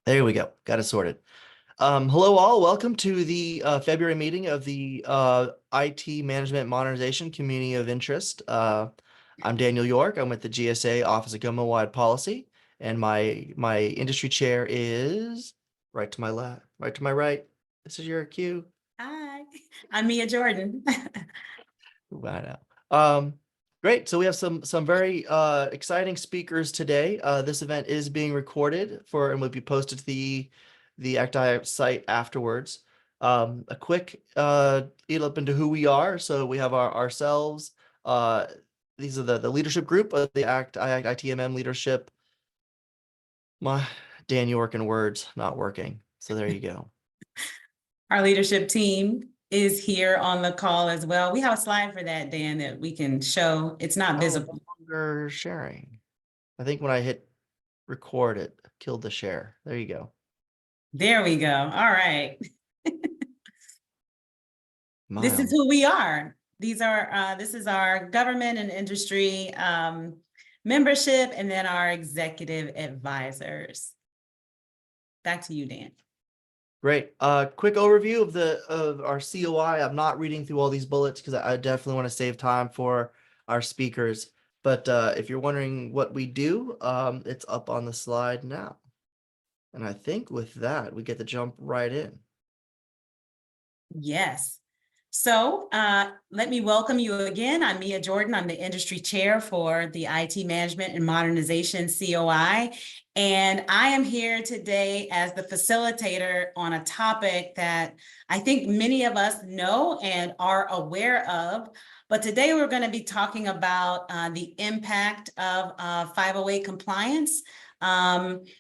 There we go. Got it sorted. Hello all. Welcome to the February meeting of the IT Management Modernization Community of Interest. I'm Daniel York. I'm with the GSA Office of Government-Wide Policy, and my industry chair is right to my left, right to my right. This is your cue. Hi, I'm Mia Jordan. Ooh, I know. Great. So we have some very exciting speakers today. This event is being recorded and will be posted to the ACT-IAC site afterwards. A quick lead up into who we are. So we have ourselves. These are the leadership group of the ACT-IAC ITMM leadership. My Dan York in words not working. So there you go. Our leadership team is here on the call as well. We have a slide for that, Dan, that we can show. It's not visible. No longer sharing. I think when I hit record, it killed the share. There you go. There we go. All right. This is who we are. This is our government and industry membership, and then our executive advisors. Back to you, Dan. Great. Quick overview of our COI. I'm not reading through all these bullets because I definitely want to save time for our speakers. But if you're wondering what we do, it's up on the slide now. And I think with that, we get to jump right in. Yes. So let me welcome you again. I'm Mia Jordan. I'm the industry chair for the IT Management and Modernization COI. And I am here today as the facilitator on a topic that I think many of us know and are aware of. But today we're going to be talking about the impact of 508 compliance,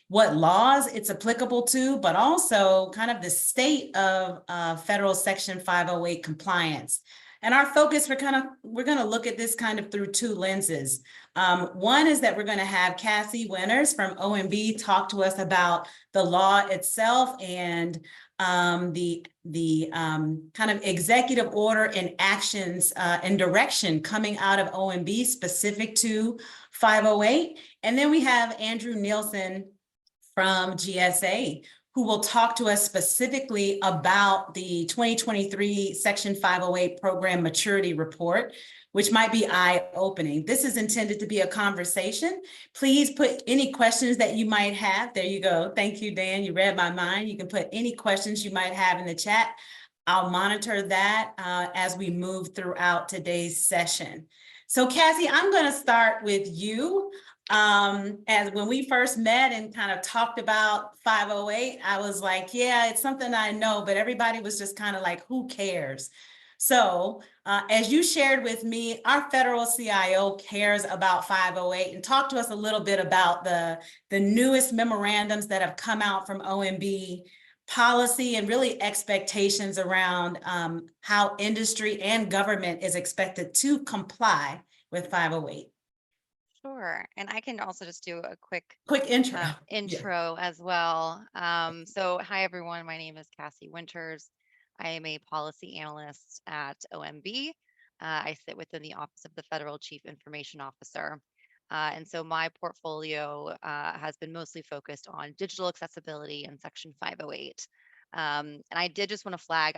what laws it's applicable to, but also kind of the state of federal Section 508 compliance. And our focus, we're going to look at this kind of through two lenses. One is that we're going to have Cassie Winters from OMB talk to us about the law itself and the kind of executive order and actions and direction coming out of OMB specific to 508. And then we have Andrew Nielson from GSA, who will talk to us specifically about the 2023 Section 508 Program Maturity Report, which might be eye-opening. This is intended to be a conversation. Please put any questions that you might have. There you go. Thank you, Dan. You read my mind. You can put any questions you might have in the chat. I'll monitor that as we move throughout today's session. So Cassie, I'm going to start with you. As when we first met and kind of talked about 508, I was like, yeah, it's something I know, but everybody was just kind of like, who cares? So as you shared with me, our federal CIO cares about 508, and talk to us a little bit about the newest memorandums that have come out from OMB policy and really expectations around how industry and government is expected to comply with 508. Sure. And I can also just do a quick intro intro as well. So hi, everyone. My name is Cassie Winters. I am a policy analyst at OMB. I sit within the Office of the Federal Chief Information Officer. And so my portfolio has been mostly focused on digital accessibility and Section 508. And I did just want to flag,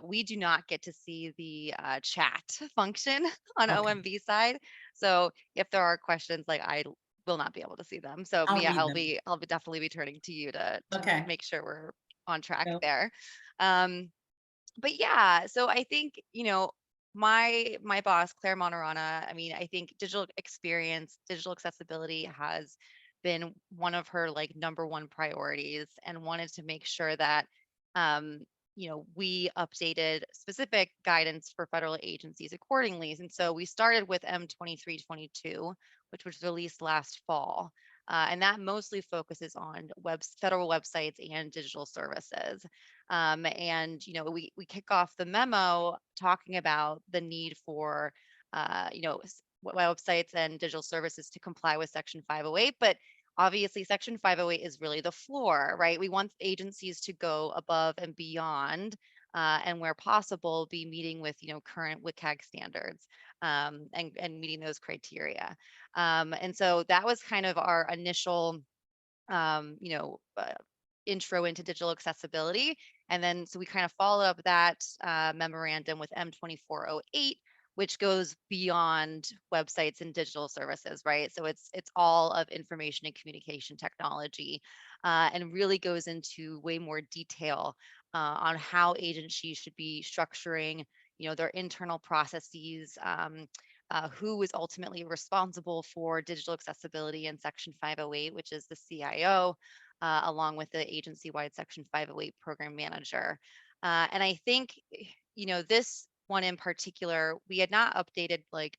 we do not get to see the chat function on OMB side. So if there are questions, like I will not be able to see them. So Mia, I'll definitely be turning to you to make sure we're on track there. But yeah, so I think, my boss, Claire Monterana, I mean, I think digital experience, digital accessibility has been one of her like #1 priorities, and wanted to make sure that we updated specific guidance for federal agencies accordingly. And so we started with M2322, which was released last fall. And that mostly focuses on federal websites and digital services. And, we kick off the memo talking about the need for, websites and digital services to comply with Section 508, but obviously Section 508 is really the floor, right? We want agencies to go above and beyond, and where possible, be meeting with, current WCAG standards, and meeting those criteria. And so that was kind of our initial, intro into digital accessibility. And then, so we kind of followed up that memorandum with M2408, which goes beyond websites and digital services, right? So it's all of information and communication technology, and really goes into way more detail on how agencies should be structuring, their internal processes, who is ultimately responsible for digital accessibility in Section 508, which is the CIO, along with the agency-wide Section 508 program manager. And I think, this one in particular, we had not updated like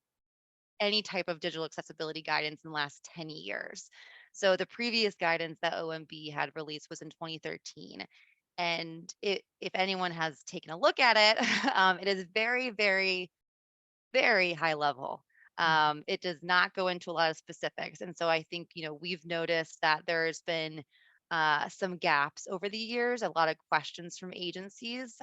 any type of digital accessibility guidance in the last 10 years. So the previous guidance that OMB had released was in 2013. And if anyone has taken a look at it, it is very, very, very high level. It does not go into a lot of specifics. And so I think, we've noticed that there's been some gaps over the years, a lot of questions from agencies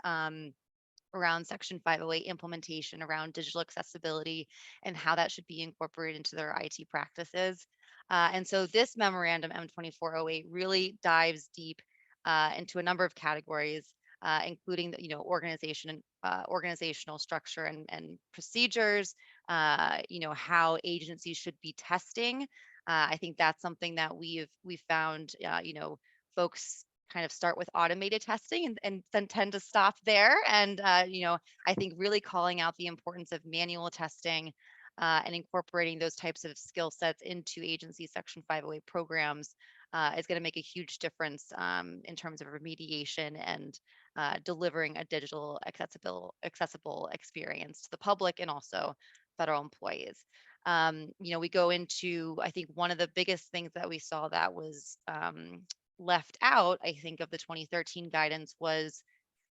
around Section 508 implementation, around digital accessibility, and how that should be incorporated into their IT practices. And so this memorandum, M2408, really dives deep into a number of categories, including the, organizational structure and procedures, how agencies should be testing. I think that's something that we've found, folks kind of start with automated testing and then tend to stop there. And, I think really calling out the importance of manual testing and incorporating those types of skill sets into agency Section 508 programs is going to make a huge difference in terms of remediation and delivering a digital accessible experience to the public and also federal employees. We go into, I think one of the biggest things that we saw that was left out, I think, of the 2013 guidance was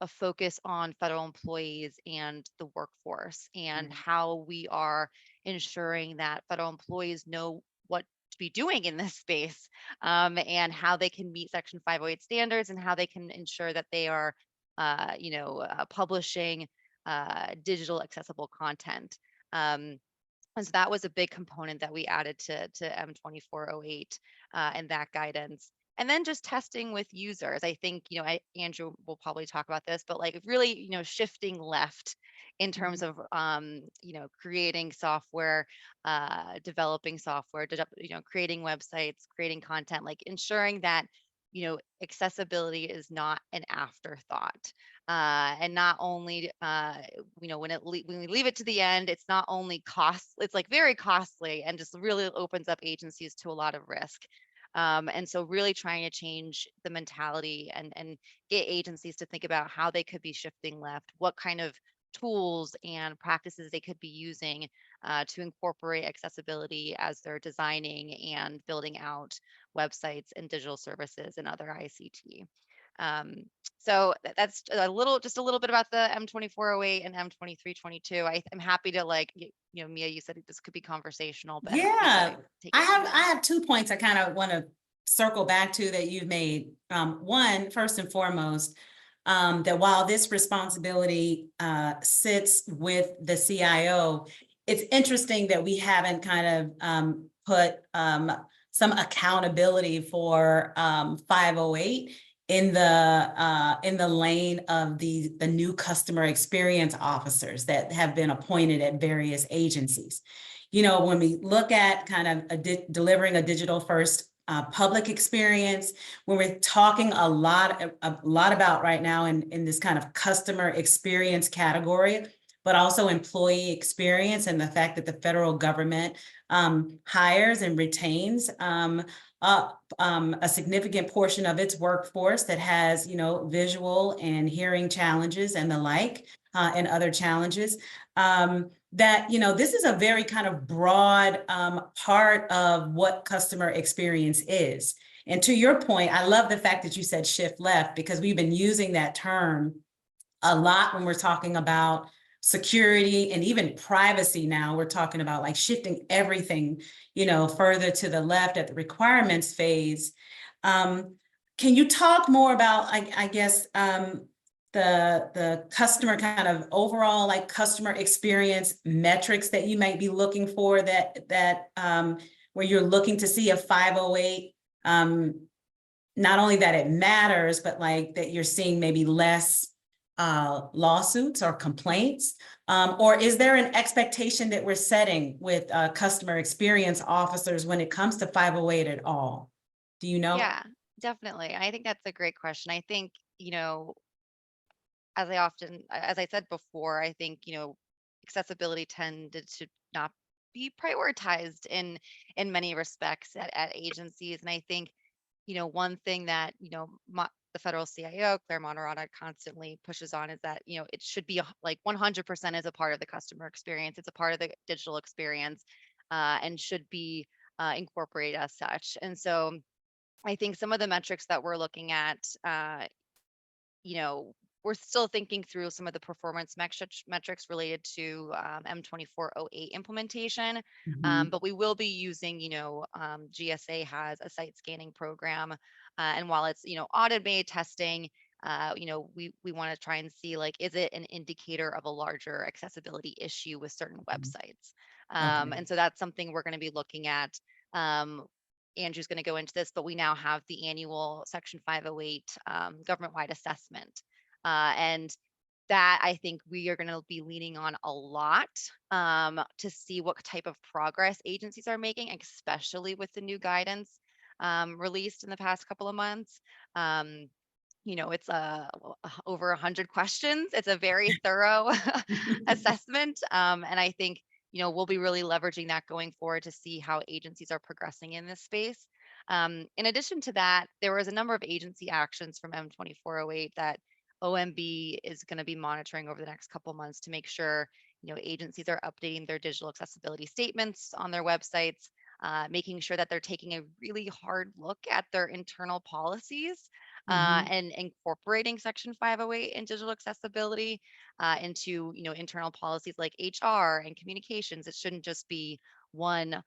a focus on federal employees and the workforce and how we are ensuring that federal employees know what to be doing in this space, and how they can meet Section 508 standards and how they can ensure that they are, publishing digital accessible content. And so that was a big component that we added to M2408 and that guidance. And then just testing with users. I think, Andrew will probably talk about this, but like really, shifting left in terms of, creating software, developing software, creating websites, creating content, like ensuring that, accessibility is not an afterthought. And not only, when we leave it to the end, it's not only it's like very costly and just really opens up agencies to a lot of risk. And so really trying to change the mentality and get agencies to think about how they could be shifting left, what kind of tools and practices they could be using to incorporate accessibility as they're designing and building out websites and digital services and other ICT. So that's just a little bit about the M2408 and M2322. I'm happy to Mia, you said this could be conversational, but yeah, I have 2 points I kind of want to circle back to that you've made. One, first and foremost, that while this responsibility sits with the CIO, it's interesting that we haven't kind of put some accountability for 508 in the lane of the new customer experience officers that have been appointed at various agencies. When we look at kind of delivering a digital first public experience, when we're talking a lot about right now in this kind of customer experience category, but also employee experience and the fact that the federal government hires and retains a significant portion of its workforce that has, visual and hearing challenges and the like, and other challenges. That, this is a very kind of broad part of what customer experience is. And to your point, I love the fact that you said shift left, because we've been using that term a lot when we're talking about security and even privacy. Now we're talking about like shifting everything, further to the left at the requirements phase. Can you talk more about, I guess, the customer kind of overall like customer experience metrics that you might be looking for that where you're looking to see a 508 not only that it matters, but like that you're seeing maybe less lawsuits or complaints? Or is there an expectation that we're setting with customer experience officers when it comes to 508 at all? Do you know? Yeah, definitely. I think that's a great question. I think, as I said before, I think, accessibility tended to not be prioritized in many respects at agencies. And I think, one thing that, the federal CIO, Claire Monterata, constantly pushes on is that, it should be like 100% is a part of the customer experience. It's a part of the digital experience, and should be incorporated as such. And so I think some of the metrics that we're looking at, you know, we're still thinking through some of the performance metrics related to M2408 implementation, Mhm. but we will be using, GSA has a site scanning program, and while it's, audit-made testing, we want to try and see, like, is it an indicator of a larger accessibility issue with certain websites? Okay. And so that's something we're going to be looking at. Um, Andrew's going to go into this, but we now have the annual Section 508 government-wide assessment. And that I think we are going to be leaning on a lot to see what type of progress agencies are making, especially with the new guidance released in the past couple of months. It's over 100 questions. It's a very thorough assessment. And I think, we'll be really leveraging that going forward to see how agencies are progressing in this space. In addition to that, there was a number of agency actions from M2408 that OMB is going to be monitoring over the next couple months to make sure, agencies are updating their digital accessibility statements on their websites, making sure that they're taking a really hard look at their internal policies, Mhm. and incorporating Section 508 and digital accessibility into, internal policies like HR and communications. It shouldn't just be one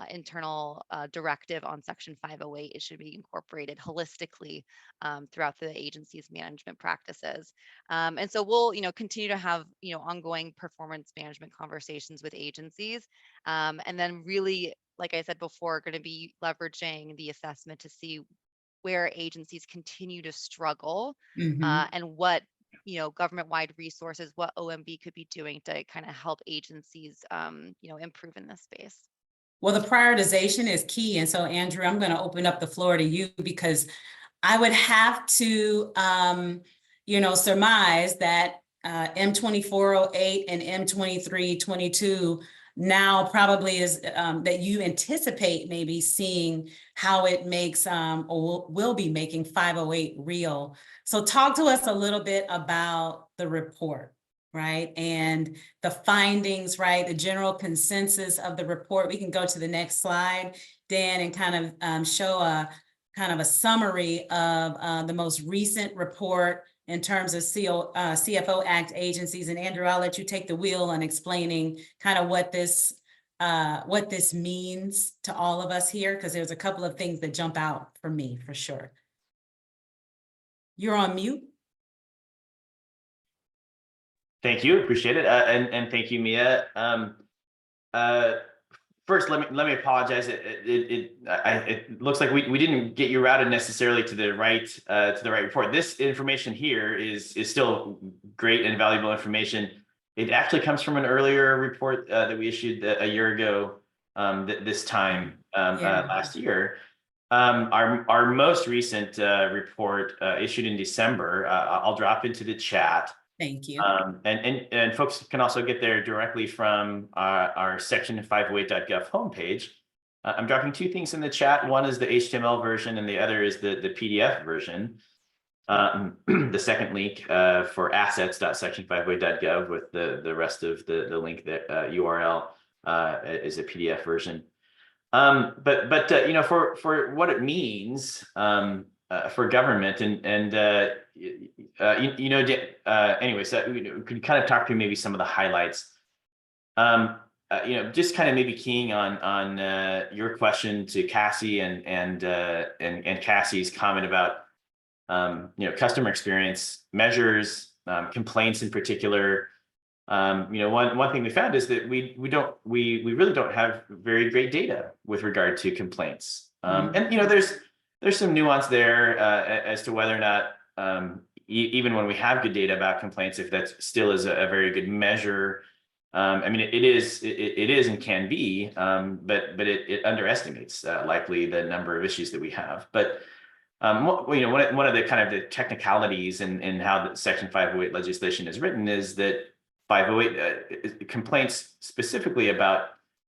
internal directive on Section 508. It should be incorporated holistically throughout the agency's management practices. And so we'll, continue to have, ongoing performance management conversations with agencies, and then really, like I said before, going to be leveraging the assessment to see where agencies continue to struggle, Mhm. and what, government-wide resources, what OMB could be doing to kind of help agencies, improve in this space. Well, the prioritization is key. And so, Andrew, I'm going to open up the floor to you because I would have to, surmise that M2408 and M2322 now probably is that you anticipate maybe seeing how it makes or will be making 508 real. So talk to us a little bit about the report, right? And the findings, right? The general consensus of the report. We can go to the next slide, Dan, and kind of show a kind of a summary of the most recent report in terms of CFO Act agencies. And Andrew, I'll let you take the wheel on explaining kind of what this means to all of us here, because there's a couple of things that jump out for me for sure. You're on mute. Thank you, appreciate it, and thank you, Mia. First, let me apologize. It looks like we didn't get you routed necessarily to the right report. This information here is still great and valuable information. It actually comes from an earlier report that we issued a year ago, this time last year. Our most recent report issued in December. I'll drop into the chat. Thank you. And folks can also get there directly from our section 508.gov homepage. I'm dropping two things in the chat. One is the HTML version and the other is the PDF version. The second link for assets.section508.gov with the rest of the link, that URL is a PDF version. But for what it means for government anyway, so we could kind of talk through maybe some of the highlights. Just kind of maybe keying on your question to Cassie and Cassie's comment about customer experience measures, complaints in particular. One thing we found is that we really don't have very great data with regard to complaints. And there's there's some nuance there as to whether or not, even when we have good data about complaints, if that still is a very good measure. I mean, it is and can be, but it underestimates likely the number of issues that we have. But one of the kind of the technicalities in how the Section 508 legislation is written is that 508 complaints specifically about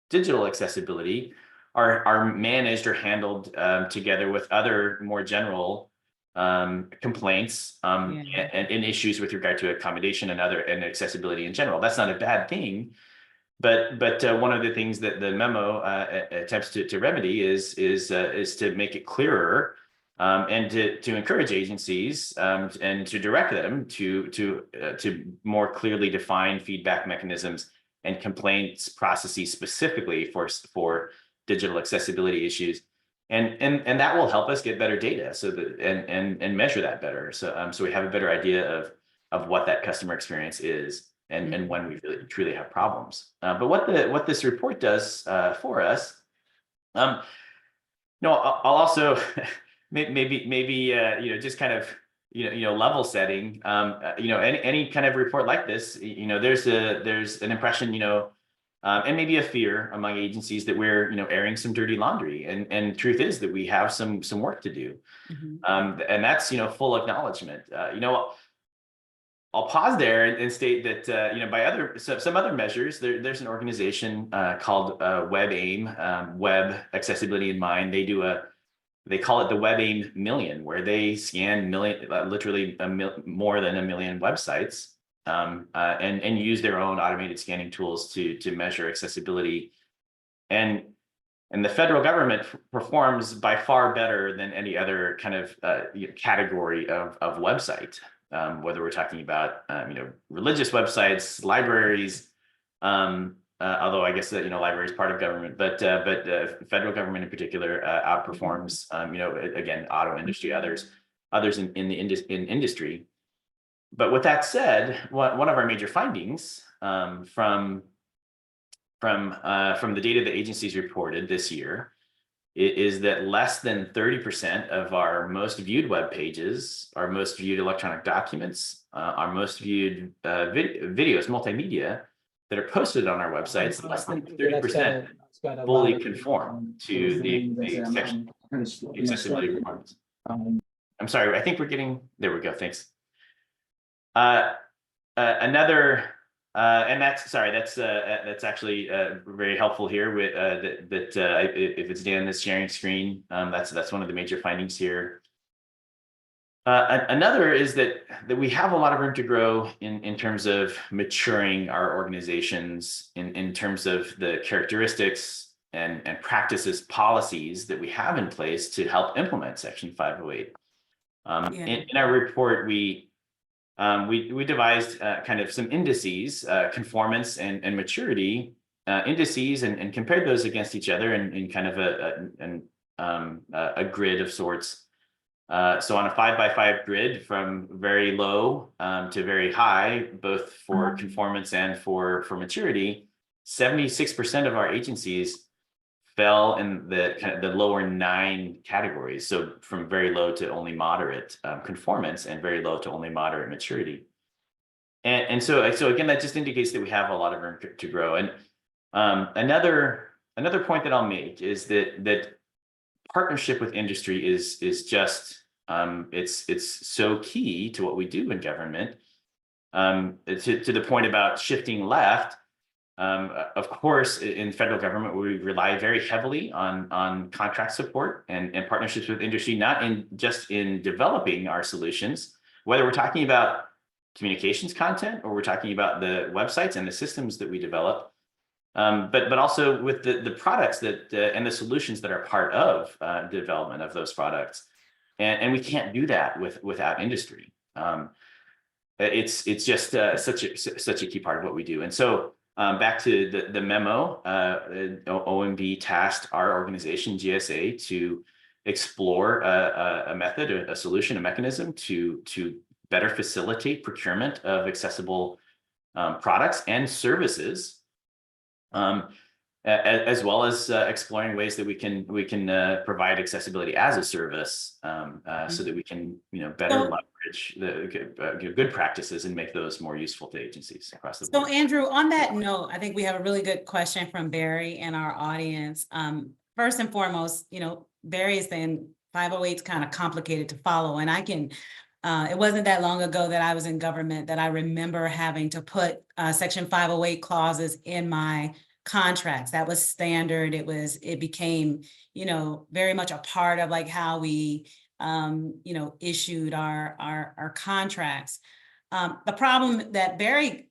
digital accessibility are managed or handled together with other more general complaints and issues with regard to accommodation and accessibility in general. That's not a bad thing, but one of the things that the memo attempts to remedy is to make it clearer and to encourage agencies and to direct them to more clearly define feedback mechanisms and complaints processes specifically for digital accessibility issues. And that will help us get better data so that and measure that better. So we have a better idea of what that customer experience is and when we really truly have problems. But what this report does for us, I'll also maybe just kind of level setting. Any kind of report like this, there's an impression, and maybe a fear among agencies that we're airing some dirty laundry, and truth is that we have some work to do. And that's full acknowledgement. I'll pause there and state that by some other measures, there's an organization called WebAIM, Web Accessibility in Mind. They call it the WebAIM Million, where they scan literally more than 1 million websites. And use their own automated scanning tools to measure accessibility, and the federal government performs by far better than any other kind of category of website, whether we're talking about religious websites, libraries, although I guess library is part of government, but federal government in particular outperforms again auto industry, others in industry. But with that said, one of our major findings from the data the agencies reported this year is that less than 30% of our most viewed web pages, our most viewed electronic documents, our most viewed videos, multimedia that are posted on our websites, less than 30% fully conform to the section accessibility requirements. I'm sorry, I think we're getting there. We go. Thanks. Another, and that's actually very helpful here with if it's Dan that's sharing screen, that's one of the major findings here. Another is that we have a lot of room to grow in terms of maturing our organizations in terms of the characteristics and practices, policies that we have in place to help implement Section 508. In our report, we devised kind of some indices, conformance and maturity indices, and compared those against each other in kind of a grid of sorts. So on a 5x5 grid, from very low to very high, both for conformance and for maturity, 76% of our agencies fell in the kind of the lower 9 categories. So from very low to only moderate conformance and very low to only moderate maturity. And so again, that just indicates that we have a lot of room to grow. And another point that I'll make is that partnership with industry is just it's so key to what we do in government. To the point about shifting left. Of course, in federal government, we rely very heavily on contract support and partnerships with industry, not just in developing our solutions, whether we're talking about communications content or we're talking about the websites and the systems that we develop, but also with the products that and the solutions that are part of the development of those products. And we can't do that without industry. It's just such a key part of what we do. And so back to the memo, OMB tasked our organization, GSA, to explore a method, a solution, a mechanism to better facilitate procurement of accessible products and services. as well as exploring ways that we can provide accessibility as a service, so that we can better So- leverage the good practices and make those more useful to agencies across the So board. Andrew, on that note, I think we have a really good question from Barry in our audience. First and foremost, Barry is saying 508 is kind of complicated to follow, and I can. It wasn't that long ago that I was in government that I remember having to put Section 508 clauses in my contracts. That was standard. It became, very much a part of like how we, issued our contracts. The problem that Barry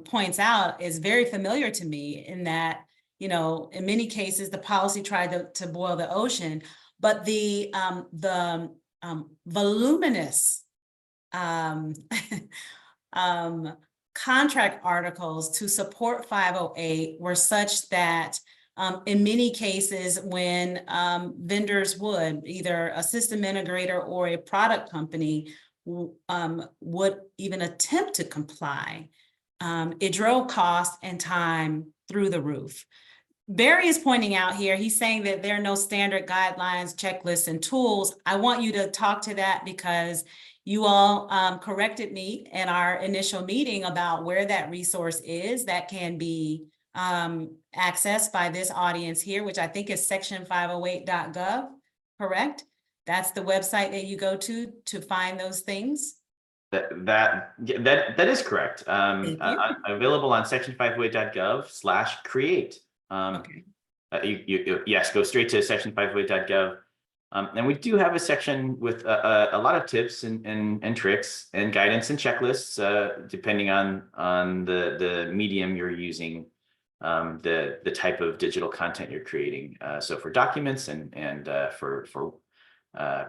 points out is very familiar to me in that, in many cases, the policy tried to boil the ocean, but the voluminous contract articles to support 508 were such that in many cases, when vendors would, either a system integrator or a product company would even attempt to comply, it drove cost and time through the roof. Barry is pointing out here, he's saying that there are no standard guidelines, checklists, and tools. I want you to talk to that because you all corrected me in our initial meeting about where that resource is that can be accessed by this audience here, which I think is section508.gov, correct? That's the website that you go to find those things. That is correct. Available on section508.gov/create. Okay. Yes, go straight to section508.gov. And we do have a section with a lot of tips and tricks and guidance and checklists, depending on the medium you're using, the type of digital content you're creating. So for documents and for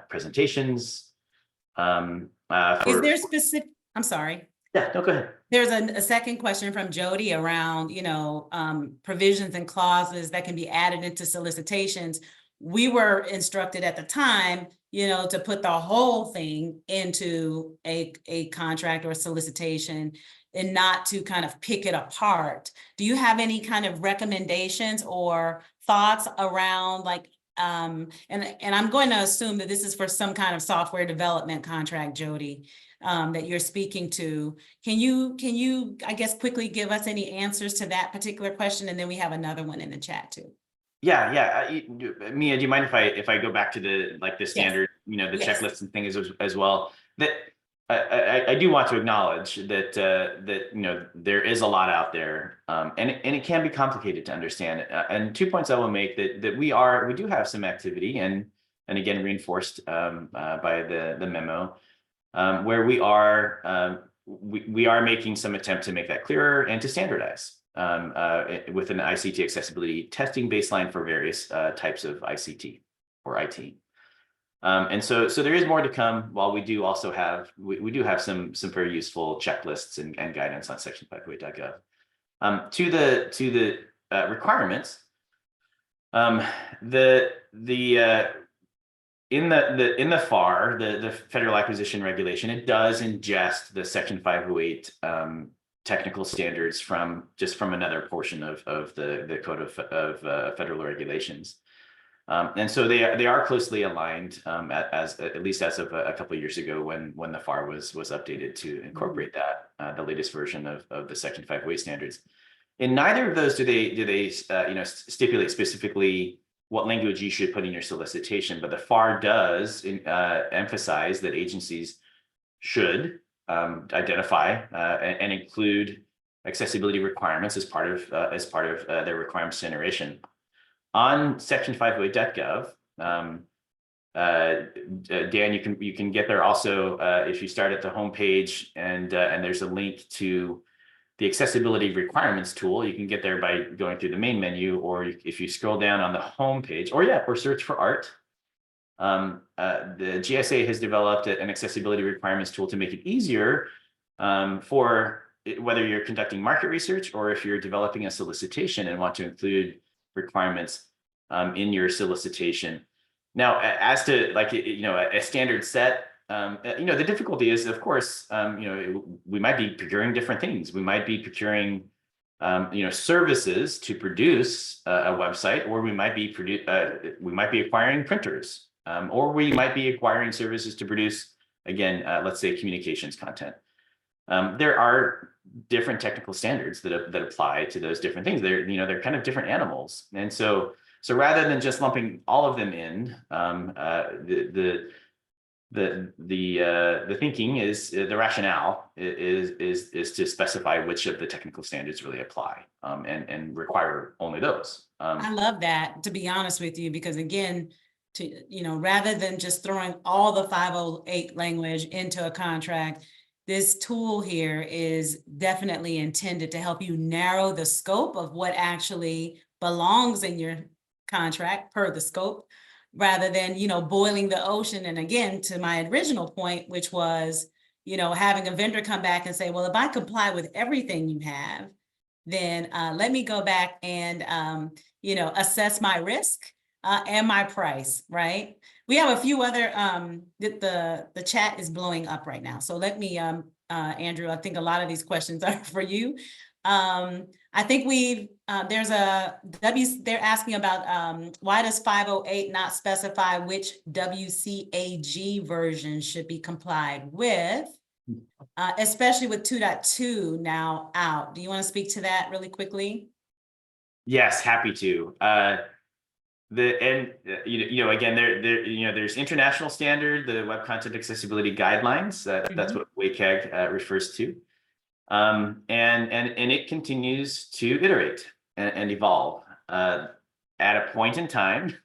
presentations. Is there specific, I'm sorry. Yeah, no, go ahead. There's a second question from Jody around, provisions and clauses that can be added into solicitations. We were instructed at the time, to put the whole thing into a contract or a solicitation and not to kind of pick it apart. Do you have any kind of recommendations or thoughts around like, and I'm going to assume that this is for some kind of software development contract, Jody, that you're speaking to. Can you, I guess, quickly give us any answers to that particular question? And then we have another one in the chat too. Yeah. Mia, do you mind if I go back to the standard, the Yes. checklists and things as well? That I do want to acknowledge that there is a lot out there, and it can be complicated to understand. And 2 points I will make that we do have some activity and again reinforced by the memo, where we are making some attempt to make that clearer and to standardize with an ICT accessibility testing baseline for various types of ICT or IT. And so there is more to come. While we do also have some very useful checklists and guidance on section508.gov. To the requirements, in the FAR, the Federal Acquisition Regulation, it does ingest the Section 508 technical standards from another portion of the Code of Federal Regulations. And so they are closely aligned, at least as of a couple of years ago when the FAR was updated to incorporate that, the latest version of the Section 508 standards. In neither of those do they stipulate specifically what language you should put in your solicitation, but the FAR does emphasize that agencies should identify and include accessibility requirements as part of their requirements generation. On section508.gov, Dan, you can get there also if you start at the homepage and there's a link to the accessibility requirements tool. You can get there by going through the main menu, or if you scroll down on the homepage, or search for ART. The GSA has developed an accessibility requirements tool to make it easier for whether you're conducting market research or if you're developing a solicitation and want to include requirements in your solicitation. Now, as to a standard set, the difficulty is, of course, we might be procuring different things. We might be procuring services to produce a website, or we might be acquiring printers, or we might be acquiring services to produce, again, let's say communications content. There are different technical standards that apply to those different things. They're kind of different animals, and so rather than just lumping all of them in, the thinking is the rationale is to specify which of the technical standards really apply, and require only those. I love that, to be honest with you, because again, rather than just throwing all the 508 language into a contract, this tool here is definitely intended to help you narrow the scope of what actually belongs in your contract per the scope, rather than, boiling the ocean. And again, to my original point, which was, having a vendor come back and say, well, if I comply with everything you have, then let me go back and, assess my risk and my price, right? We have a few other, the chat is blowing up right now. So let me, Andrew, I think a lot of these questions are for you. I think they're asking about why does 508 not specify which WCAG version should be complied with, especially with 2.2 now out. Do you want to speak to that really quickly? Yes, happy to. Again, there's international standard, the Web Content Accessibility Guidelines. That's what WCAG refers to. And it continues to iterate and evolve. At a point in time,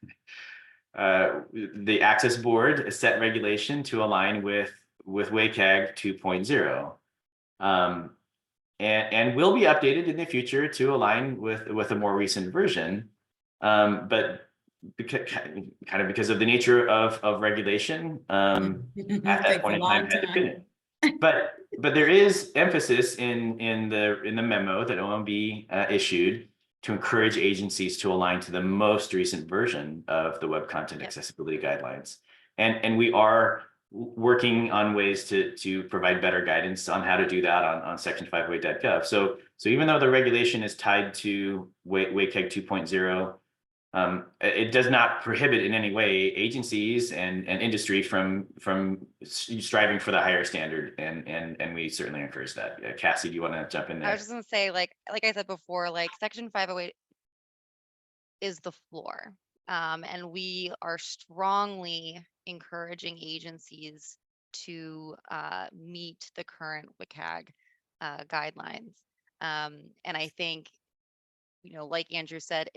the Access Board set regulation to align with WCAG 2.0, and will be updated in the future to align with a more recent version. But because of the nature of regulation, at that point in time had to finish. But there is emphasis in the memo that OMB issued to encourage agencies to align to the most recent version of the Web Content Accessibility Guidelines, and we are working on ways to provide better guidance on how to do that on section 508.gov. So even though the regulation is tied to WCAG 2.0, it does not prohibit in any way agencies and industry from striving for the higher standard, and we certainly encourage that. Cassie, do you want to jump in there? I was just going to say, like I said before, like section 508 is the floor, and we are strongly encouraging agencies to meet the current WCAG guidelines, and I think, like Andrew said,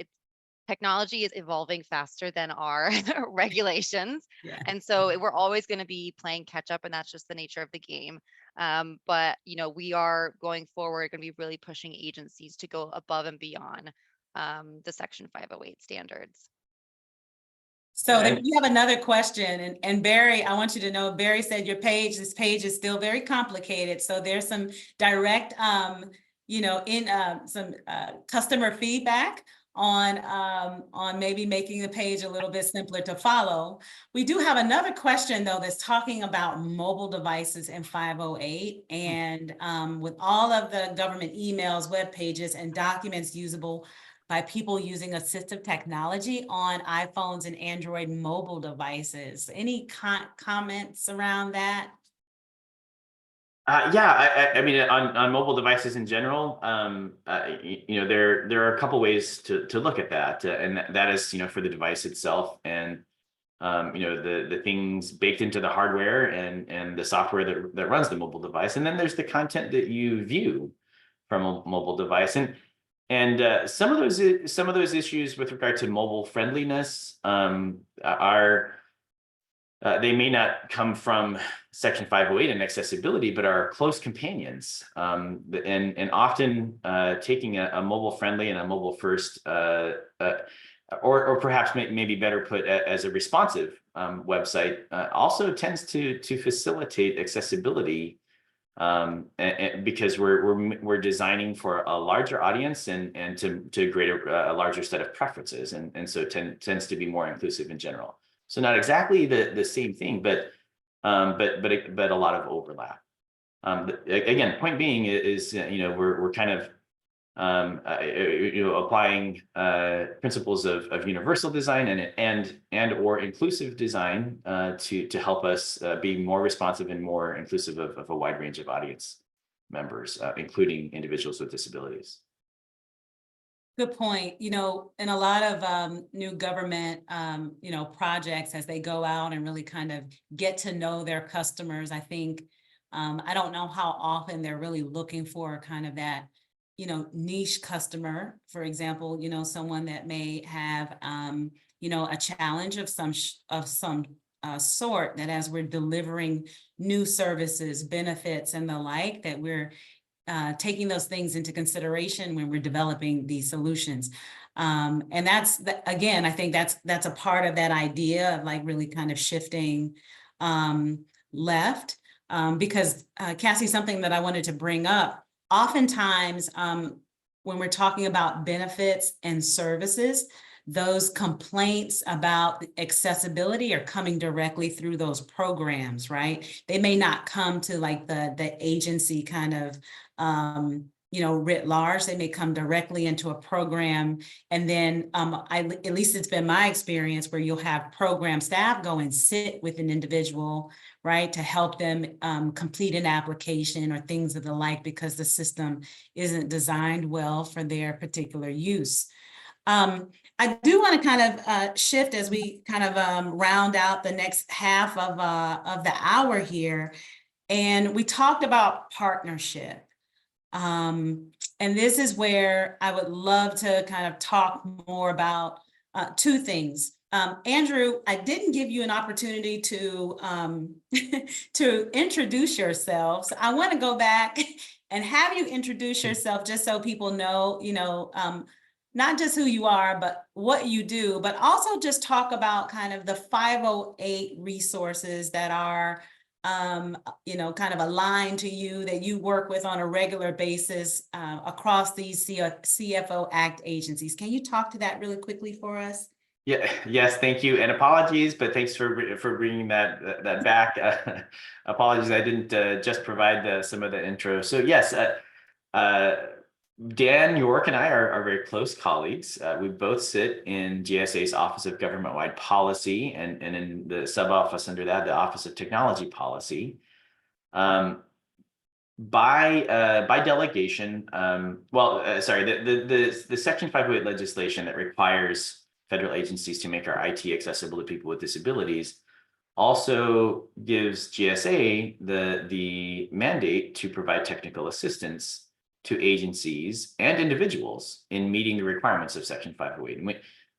technology is evolving faster than our regulations. Yeah. And so we're always going to be playing catch up, and that's just the nature of the game. But, we are going forward, going to be really pushing agencies to go above and beyond the section 508 standards. So we have another question, and Barry, I want you to know, Barry said this page is still very complicated. So there's some direct, some customer feedback on maybe making the page a little bit simpler to follow. We do have another question though that's talking about mobile devices in 508, and with all of the government emails, web pages, and documents usable by people using assistive technology on iPhones and Android mobile devices. Any comments around that? I mean, on mobile devices in general, there are a couple ways to look at that, and that is, for the device itself, and the things baked into the hardware and the software that runs the mobile device, and then there's the content that you view from a mobile device, and some of those issues with regard to mobile friendliness are. They may not come from section 508 and accessibility, but are close companions. And often taking a mobile friendly and a mobile first, or perhaps maybe better put as a responsive website, also tends to facilitate accessibility, because we're designing for a larger audience and to a larger set of preferences, and so tends to be more inclusive in general. So not exactly the same thing, but a lot of overlap. Again, point being is, we're kind of applying principles of universal design and or inclusive design to help us be more responsive and more inclusive of a wide range of audience members, including individuals with disabilities. Good point. In a lot of new government, projects, as they go out and really kind of get to know their customers, I think, I don't know how often they're really looking for kind of that, niche customer. For example, someone that may have, a challenge of some sort, that as we're delivering new services, benefits, and the like, that we're taking those things into consideration when we're developing these solutions. And again, I think that's a part of that idea of like really kind of shifting left. Because Cassie, something that I wanted to bring up, oftentimes when we're talking about benefits and services, those complaints about accessibility are coming directly through those programs, right? They may not come to like the agency kind of, writ large. They may come directly into a program. And then at least it's been my experience where you'll have program staff go and sit with an individual, right, to help them complete an application or things of the like, because the system isn't designed well for their particular use. I do want to kind of shift as we kind of round out the next half of the hour here. And we talked about partnership. And this is where I would love to kind of talk more about two things. Andrew, I didn't give you an opportunity to to introduce yourself. So I want to go back and have you introduce yourself, just so people know, not just who you are, but what you do, but also just talk about kind of the 508 resources that are, kind of aligned to you, that you work with on a regular basis across these CFO ACT agencies. Can you talk to that really quickly for us? Yeah. Yes. Thank you, and apologies, but thanks for bringing that back. Apologies, I didn't just provide some of the intro. So yes, Dan York and I are very close colleagues. We both sit in GSA's Office of Government-Wide Policy, and in the sub-office under that, the Office of Technology Policy. By delegation, the Section 508 legislation that requires federal agencies to make our IT accessible to people with disabilities also gives GSA the mandate to provide technical assistance to agencies and individuals in meeting the requirements of Section 508. And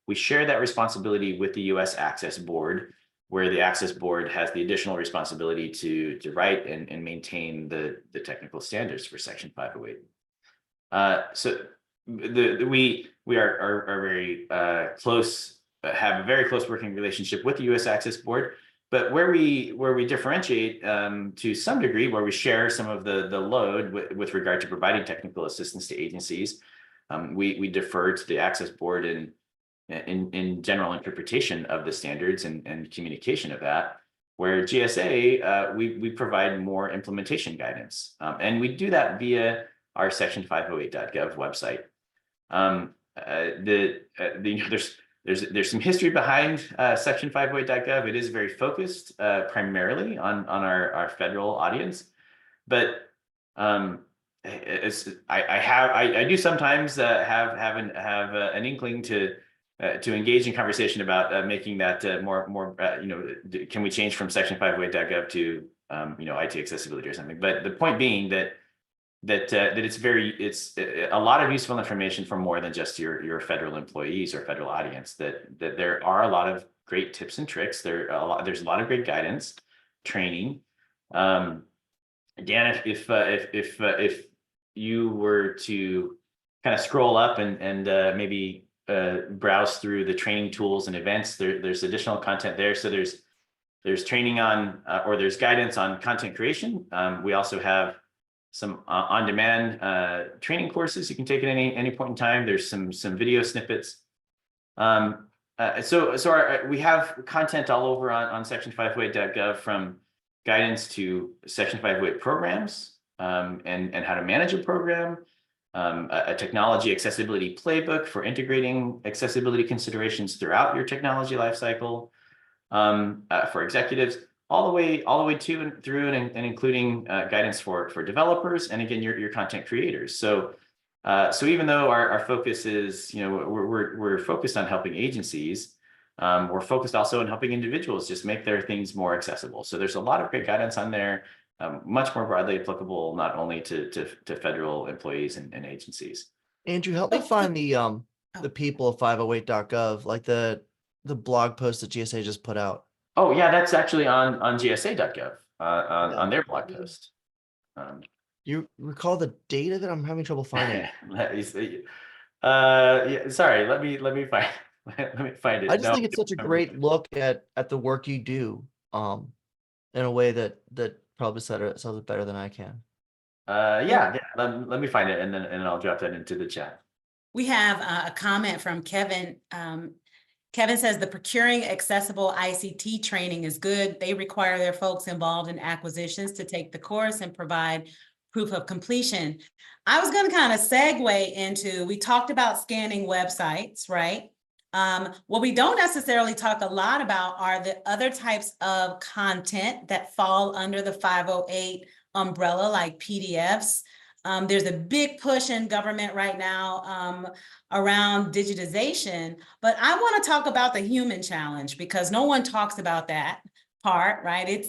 we share that responsibility with the U.S. Access Board, where the Access Board has the additional responsibility to write and maintain the technical standards for Section 508. So we are very close, have a very close working relationship with the U.S. Access Board. But where we differentiate to some degree, where we share some of the load with regard to providing technical assistance to agencies, we defer to the Access Board in general interpretation of the standards and communication of that. Where GSA, we provide more implementation guidance, and we do that via our section 508.gov website. There's some history behind section 508.gov. It is very focused primarily on our federal audience, but I do sometimes have an inkling to engage in conversation about making that more can we change from section 508.gov to IT accessibility or something. But the point being that it's a lot of useful information for more than just your federal employees or federal audience, that there are a lot of great tips and tricks. There's a lot of great guidance, training. Dan, if you were to kind of scroll up and maybe browse through the training tools and events, there's additional content there. So there's training on or there's guidance on content creation. We also have some on-demand training courses you can take at any point in time. There's some video snippets. We have content all over on section 508.gov, from guidance to section 508 programs and how to manage a program, a technology accessibility playbook for integrating accessibility considerations throughout your technology lifecycle for executives, all the way to and through and including guidance for developers and again your content creators. So even though our focus is, we're focused on helping agencies, we're focused also on helping individuals just make their things more accessible. So there's a lot of great guidance on there, much more broadly applicable not only to federal employees and agencies. Andrew, help me find the people of 508.gov, like the blog post that GSA just put out. Oh yeah, that's actually on gsa.gov on their blog post. You recall the date of it? I'm having trouble finding it. Let me see. Yeah, sorry, let me find let me find it. I just think it's such a great look at the work you do, in a way that probably sells it better than I can. Yeah, let me find it and I'll drop that into the chat. We have a comment from Kevin. Kevin says the procuring accessible ICT training is good. They require their folks involved in acquisitions to take the course and provide proof of completion. I was going to kind of segue into, we talked about scanning websites, right? What we don't necessarily talk a lot about are the other types of content that fall under the 508 umbrella, like PDFs. There's a big push in government right now around digitization, but I want to talk about the human challenge because no one talks about that part, right? It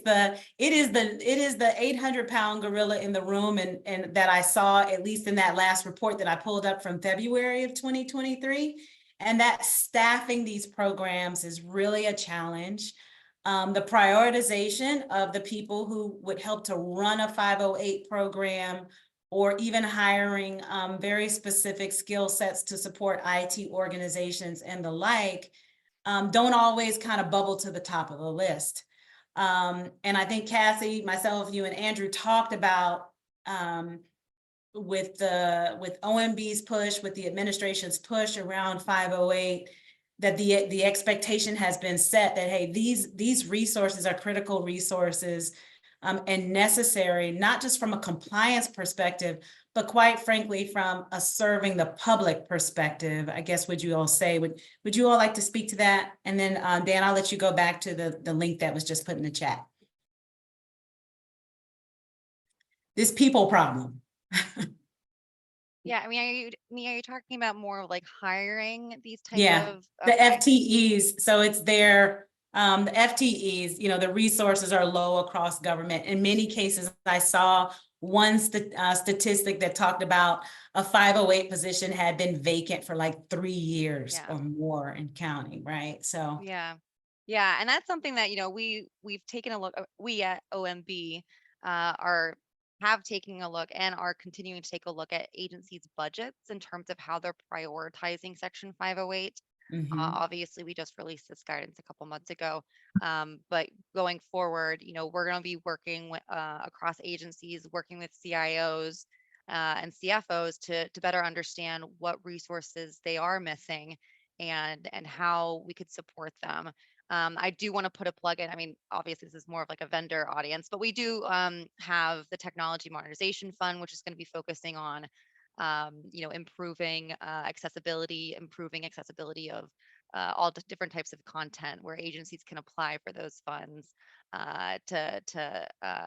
is the 800-pound gorilla in the room, and that I saw at least in that last report that I pulled up from February of 2023, and that staffing these programs is really a challenge. The prioritization of the people who would help to run a 508 program, or even hiring very specific skill sets to support IT organizations and the like, don't always kind of bubble to the top of the list. And I think Cassie, myself, you and Andrew talked about with OMB's push, with the administration's push around 508, that the expectation has been set that, hey, these resources are critical resources and necessary, not just from a compliance perspective, but quite frankly, from a serving the public perspective. I guess, would you all say, would you all like to speak to that? And then Dan, I'll let you go back to the link that was just put in the chat. This people problem. Yeah, I mean, are you talking about more of like hiring these type of the FTEs? So it's their the FTEs, the resources are low across government. In many cases, I saw one statistic that talked about a 508 position had been vacant for like 3 years or more in counting, right? So yeah, and that's something that we've taken a look. We at OMB have taken a look and are continuing to take a look at agencies' budgets in terms of how they're prioritizing Section 508. Obviously, we just released this guidance a couple months ago, but going forward, we're going to be working with, across agencies, working with CIOs and CFOs to better understand what resources they are missing and how we could support them. I do want to put a plug in. I mean, obviously, this is more of like a vendor audience, but we do have the Technology Modernization Fund, which is going to be focusing on improving accessibility of all different types of content, where agencies can apply for those funds to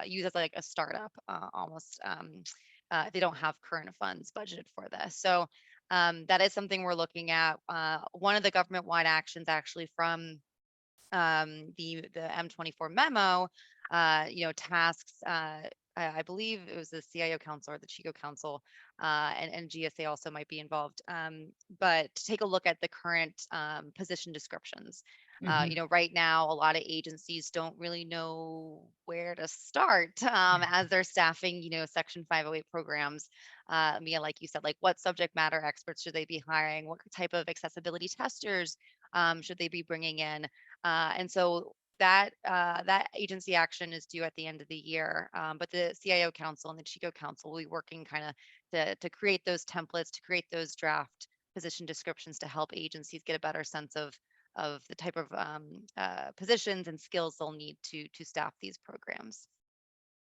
use as like a startup almost if they don't have current funds budgeted for this. So that is something we're looking at. One of the government-wide actions actually from the M24 memo, tasks, I believe it was the CIO Council or the CHICO Council, and GSA also might be involved, but to take a look at the current position descriptions. Right now, a lot of agencies don't really know where to start as they're staffing, Section 508 programs. Mia, like you said, like what subject matter experts should they be hiring? What type of accessibility testers should they be bringing in? And so that agency action is due at the end of the year, but the CIO Council and the CHICO Council will be working kind of to create those templates, to create those draft position descriptions to help agencies get a better sense of the type of positions and skills they'll need to staff these programs.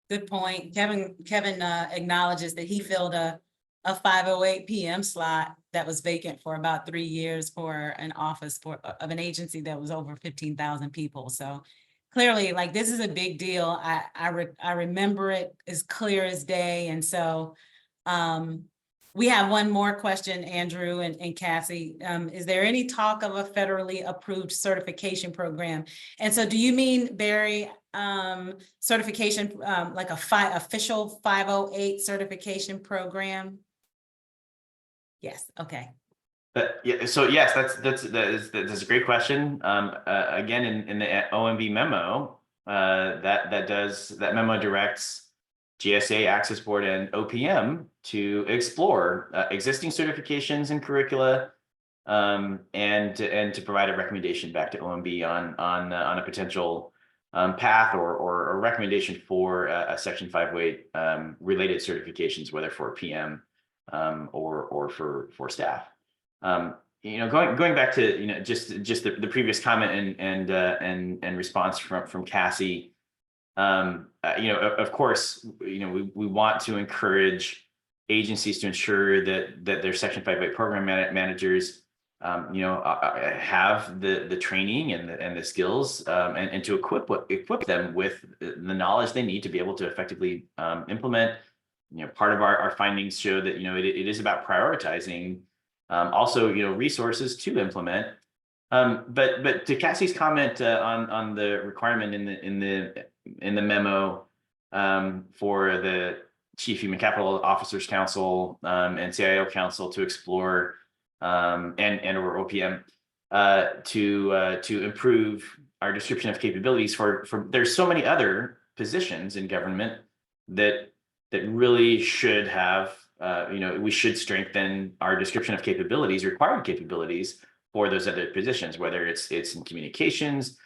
Good point. Kevin acknowledges that he filled a a 5:08 PM slot that was vacant for about 3 years for an office of an agency that was over 15,000 people. So clearly, like, this is a big deal. I remember it as clear as day. And so we have one more question, Andrew and Cassie. Is there any talk of a federally approved certification program? And so do you mean, Barry, certification, like official 508 certification program? Yes, okay. Yeah, so yes, that's a great question. Again, in the OMB memo, that memo directs GSA, Access Board, and OPM to explore existing certifications and curricula, and to provide a recommendation back to OMB on a potential path or a recommendation for a Section 508 related certifications, whether for PM or for staff. Going back to just the previous comment and response from Cassie. Of course, we want to encourage agencies to ensure that their Section 508 program managers, have the training and the skills, and to equip them with the knowledge they need to be able to effectively implement. Part of our findings show that it is about prioritizing, also resources to implement. But to Cassie's comment on the requirement in the memo for the Chief Human Capital Officers Council and CIO Council to explore and or OPM to improve our description of capabilities for there's so many other positions in government that really should have we should strengthen our description of capabilities, required capabilities for those other positions, whether it's in communications,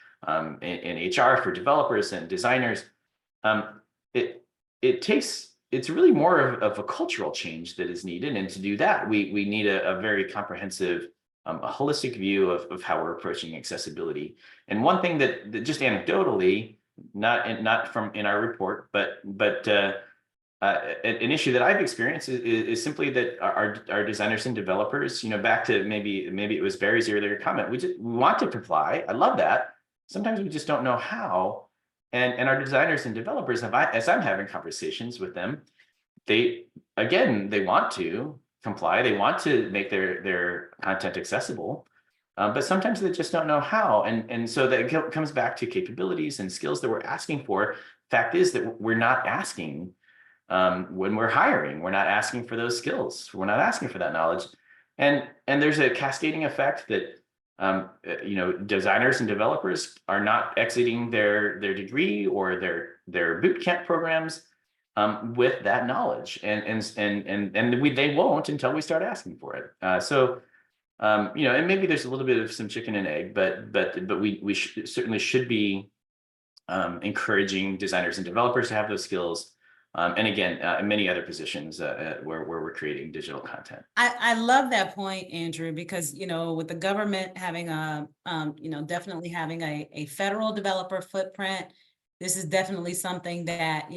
in HR for developers and designers. It's really more of a cultural change that is needed, and to do that, we need a very comprehensive, a holistic view of how we're approaching accessibility. And one thing that just anecdotally, not from in our report, but an issue that I've experienced is simply that our designers and developers, back to maybe it was Barry's earlier comment, we want to comply. I love that. Sometimes we just don't know how. And our designers and developers, as I'm having conversations with them, they want to comply. They want to make their content accessible, but sometimes they just don't know how. And so that comes back to capabilities and skills that we're asking for. Fact is that we're not asking. When we're hiring, we're not asking for those skills. We're not asking for that knowledge. And there's a cascading effect that, designers and developers are not exiting their degree or their boot camp programs with that knowledge. And they won't until we start asking for it. And maybe there's a little bit of some chicken and egg, but we certainly should be encouraging designers and developers to have those skills. And again, many other positions where we're creating digital content. I love that point, Andrew, because, with the government having definitely having a federal developer footprint, this is definitely something that,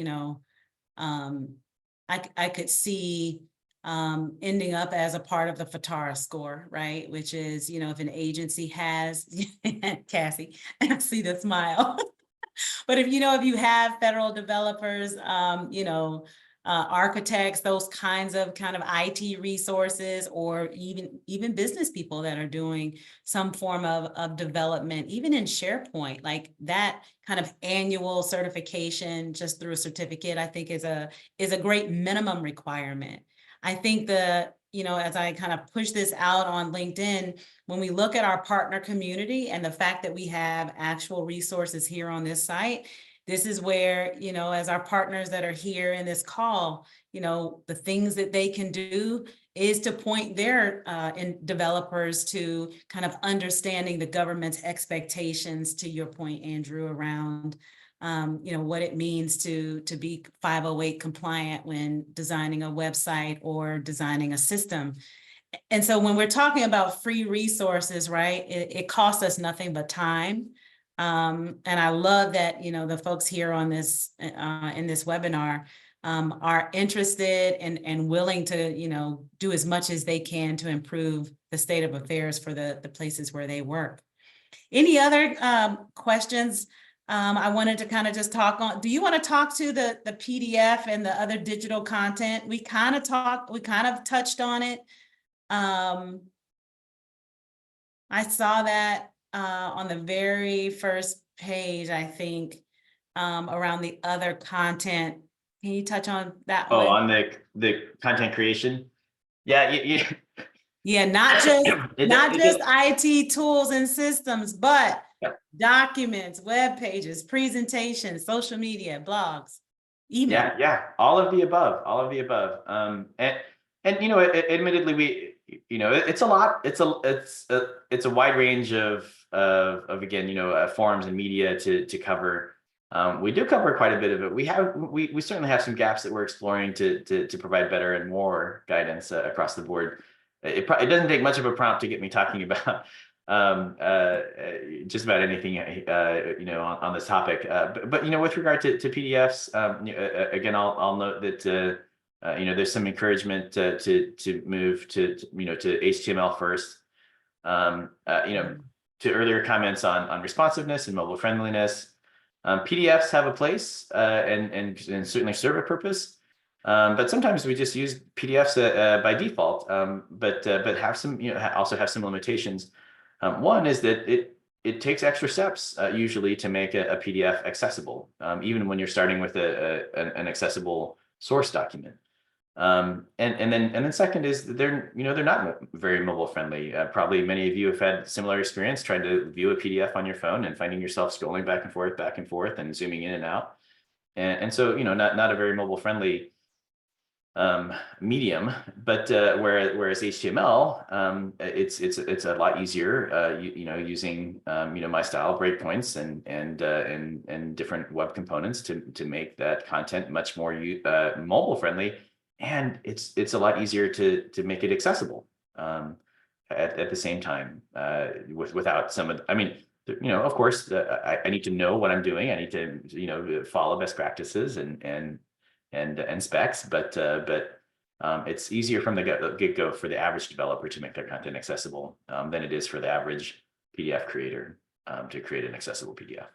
I could see ending up as a part of the FATARA score, right? Which is, if an agency has, Cassie, I see the smile. But if you have federal developers, architects, those kinds of IT resources, or even business people that are doing some form of development, even in SharePoint, like that kind of annual certification just through a certificate, I think is a great minimum requirement. I think as I kind of push this out on LinkedIn, when we look at our partner community and the fact that we have actual resources here on this site, this is where, as our partners that are here in this call, the things that they can do is to point their developers to kind of understanding the government's expectations, to your point, Andrew, around what it means to be 508 compliant when designing a website or designing a system. And so when we're talking about free resources, right, it costs us nothing but time. And I love that, the folks here on this in this webinar are interested and willing to, you know, do as much as they can to improve the state of affairs for the places where they work. Any other questions? I wanted to kind of just talk on, do you want to talk to the PDF and the other digital content? We kind of touched on it. I saw that on the very first page, I think, around the other content. Can you touch on that one? Oh, on the content creation? Yeah, Yeah, not just it- IT tools and systems, but Yep. documents, web pages, presentations, social media, blogs, email. Yeah, all of the above, and you know, admittedly, it's a lot. It's a wide range of again, you know, forums and media to cover. We do cover quite a bit of it. We certainly have some gaps that we're exploring to provide better and more guidance across the board. It doesn't take much of a prompt to get me talking about just about anything you know, on this topic. But you know, with regard to PDFs, again, I'll note that you know, there's some encouragement to move to you know, to HTML first. You know, to earlier comments on responsiveness and mobile friendliness. PDFs have a place and certainly serve a purpose. But sometimes we just use PDFs by default, but have some, you know, also have some limitations. One is that it takes extra steps usually to make a PDF accessible, even when you're starting with an accessible source document. And then second is they're not very mobile friendly. Probably many of you have had similar experience trying to view a PDF on your phone and finding yourself scrolling back and forth and zooming in and out. And so, you know, not a very mobile friendly medium, but whereas HTML, it's a lot easier, you know, using you know, my style breakpoints and different web components to make that content much more mobile friendly, and it's a lot easier to make it accessible at the same time without some of, I mean, you know, of course, I need to know what I'm doing. I need to, you know, follow best practices and specs, but it's easier from the get-go for the average developer to make their content accessible than it is for the average PDF creator to create an accessible PDF.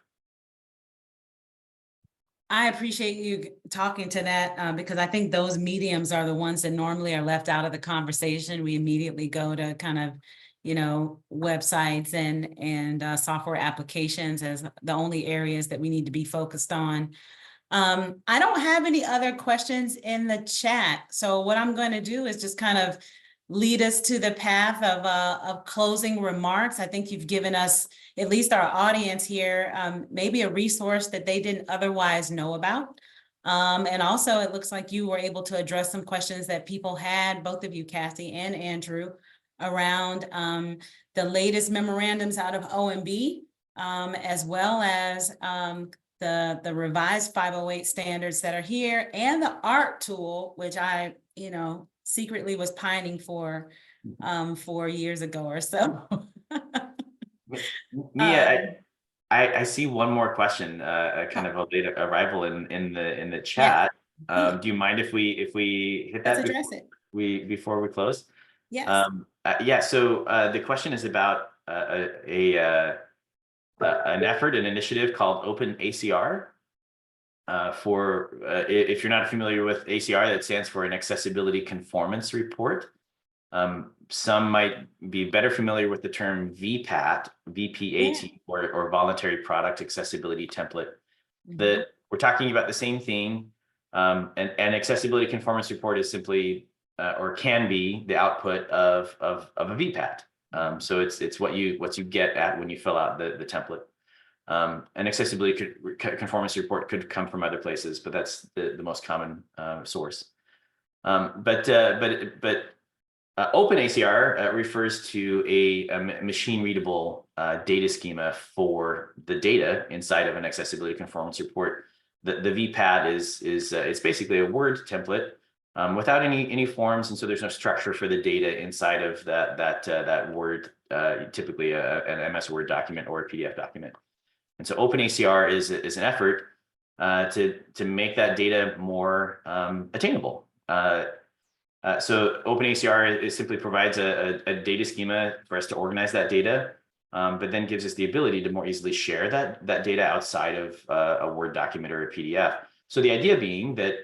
I appreciate you talking to that because I think those mediums are the ones that normally are left out of the conversation. We immediately go to kind of, you know, websites and software applications as the only areas that we need to be focused on. I don't have any other questions in the chat. So what I'm going to do is just kind of lead us to the path of closing remarks. I think you've given us, at least our audience here, maybe a resource that they didn't otherwise know about. And also it looks like you were able to address some questions that people had, both of you, Cassie and Andrew, around the latest memorandums out of OMB, as well as the revised 508 standards that are here, and the ART tool, which I, you know, secretly was pining for 4 years ago or so. Mia, I see one more question, kind of a late arrival in the chat. Yeah. Do you mind if we hit that? Let's address it. Before we close? Yes. Yeah. So the question is about an effort, an initiative called Open ACR. For if you're not familiar with ACR, that stands for an Accessibility Conformance Report. Some might be better familiar with the term VPAT, VPAT, or Voluntary Product Accessibility Template. We're talking about the same thing. An accessibility conformance report is simply or can be the output of a VPAT. So it's what you get at when you fill out the template. An accessibility conformance report could come from other places, but that's the most common source. But OpenACR refers to a machine readable data schema for the data inside of an accessibility conformance report. The VPAT is it's basically a Word template without any forms, and so there's no structure for the data inside of that Word, typically an MS Word document or a PDF document. And so OpenACR is an effort to make that data more attainable. So OpenACR simply provides a data schema for us to organize that data, but then gives us the ability to more easily share that data outside of a Word document or a PDF. So the idea being that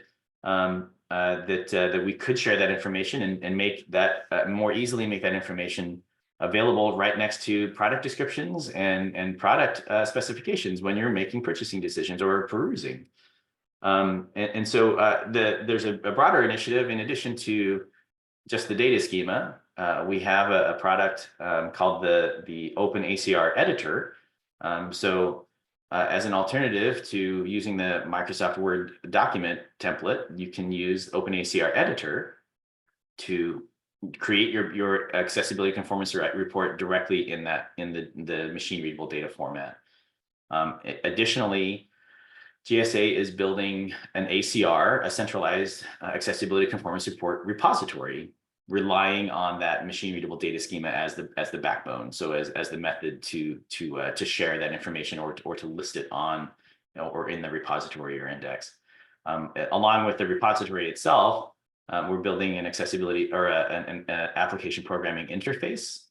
that we could share that information and make that more easily make that information available right next to product descriptions and product specifications when you're making purchasing decisions or perusing. So there's a broader initiative in addition to just the data schema. We have a product called the OpenACR editor. As an alternative to using the Microsoft Word document template, you can use OpenACR editor to create your accessibility conformance report directly in the machine readable data format. Additionally, GSA is building an ACR, a centralized accessibility conformance report repository, relying on that machine readable data schema as the backbone. So as the method to share that information or to list it on, or in the repository or index. Along with the repository itself, we're building an accessibility or an application programming interface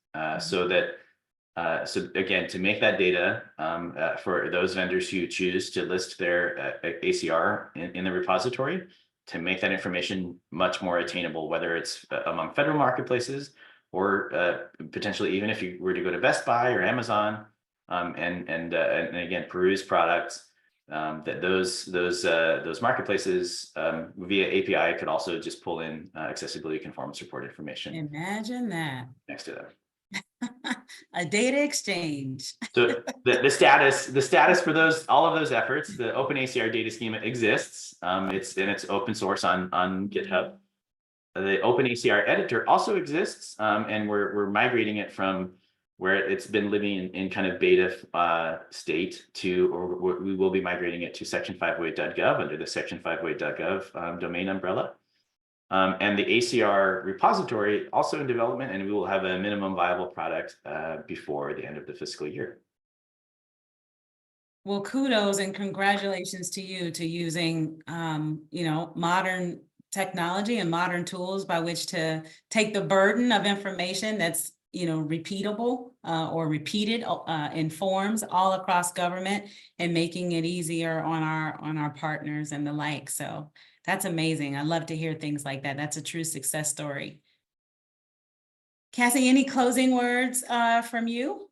so again, to make that data for those vendors who choose to list their ACR in the repository, to make that information much more attainable, whether it's among federal marketplaces or potentially even if you were to go to Best Buy or Amazon and again peruse products, that those marketplaces via API could also just pull in accessibility conformance report information. Imagine that. Next to them. A data exchange. So the status for all of those efforts, the OpenACR data schema exists. It's open source on GitHub. The OpenACR editor also exists, and we're migrating it from where it's been living in kind of beta state to, or we will be migrating it to section508.gov under the section508.gov domain umbrella. And the ACR repository also in development, and we will have a minimum viable product before the end of the fiscal year. Well, kudos and congratulations to you to using, modern technology and modern tools by which to take the burden of information that's, repeatable or repeated in forms all across government and making it easier on our partners and the like. So that's amazing. I love to hear things like that. That's a true success story. Cassie, any closing words from you?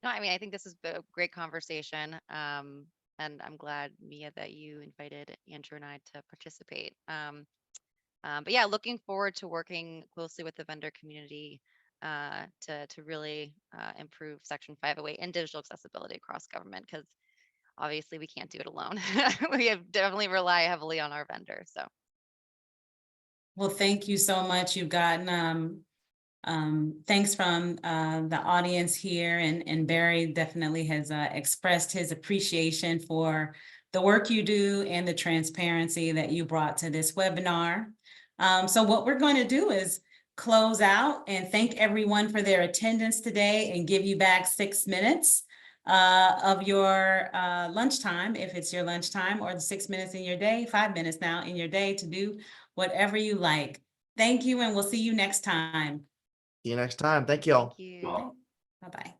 No, I mean, I think this is a great conversation. And I'm glad, Mia, that you invited Andrew and I to participate. But yeah, looking forward to working closely with the vendor community to really improve Section 508 and digital accessibility across government, because obviously we can't do it alone. We have definitely rely heavily on our vendors. So, well, thank you so much. You've gotten thanks from the audience here, and Barry definitely has expressed his appreciation for the work you do and the transparency that you brought to this webinar. So what we're going to do is close out and thank everyone for their attendance today and give you back 6 minutes of your lunchtime, if it's your lunchtime, or the 6 minutes in your day, 5 minutes now in your day to do whatever you like. Thank you, and we'll see you next time. See you next time. Thank you all. thank you. Bye-bye.